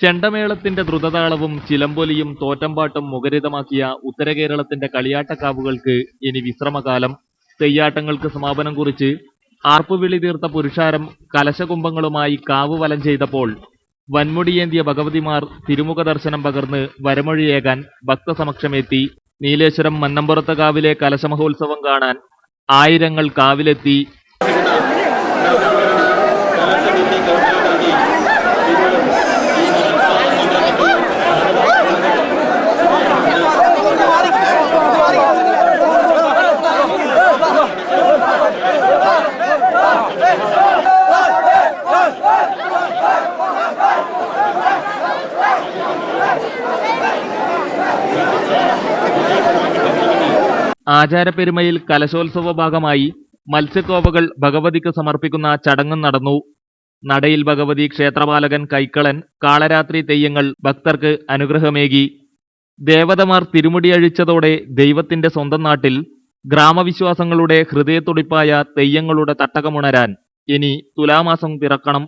ചെണ്ടമേളത്തിന്റെ ദ്രുതതാളവും ചിലമ്പൊലിയും തോറ്റമ്പാട്ടും മുഖരിതമാക്കിയ ഉത്തരകേരളത്തിന്റെ കളിയാട്ടക്കാവുകൾക്ക് ഇനി വിശ്രമകാലം. തെയ്യാട്ടങ്ങൾക്ക് സമാപനം കുറിച്ച് ആർപ്പുവിളി തീർത്ത പുരുഷാരം കലശകുംഭങ്ങളുമായി കാവ് വലം ചെയ്തപ്പോൾ വൻമുടിയേന്തിയ ഭഗവതിമാർ തിരുമുഖ ദർശനം പകർന്ന് വരമൊഴിയേകാൻ ഭക്തസമക്ഷമെത്തി. നീലേശ്വരം മന്നമ്പുറത്ത് കാവിലെ കലശമഹോത്സവം കാണാൻ ആയിരങ്ങൾ കാവിലെത്തി. ആചാരപ്പെരുമയിൽ കലശോത്സവ ഭാഗമായി മത്സ്യക്കോവകൾ ഭഗവതിക്ക് സമർപ്പിക്കുന്ന ചടങ്ങും നടന്നു. നടയിൽ ഭഗവതി, ക്ഷേത്രപാലകൻ, കൈക്കളൻ, കാളരാത്രി തെയ്യങ്ങൾ ഭക്തർക്ക് അനുഗ്രഹമേകി. ദേവതമാർ തിരുമുടിയഴിച്ചതോടെ ദൈവത്തിന്റെ സ്വന്തം നാട്ടിൽ ഗ്രാമവിശ്വാസങ്ങളുടെ ഹൃദയത്തുടിപ്പായ തെയ്യങ്ങളുടെ തട്ടകമുണരാൻ ഇനി തുലാമാസം പിറക്കണം.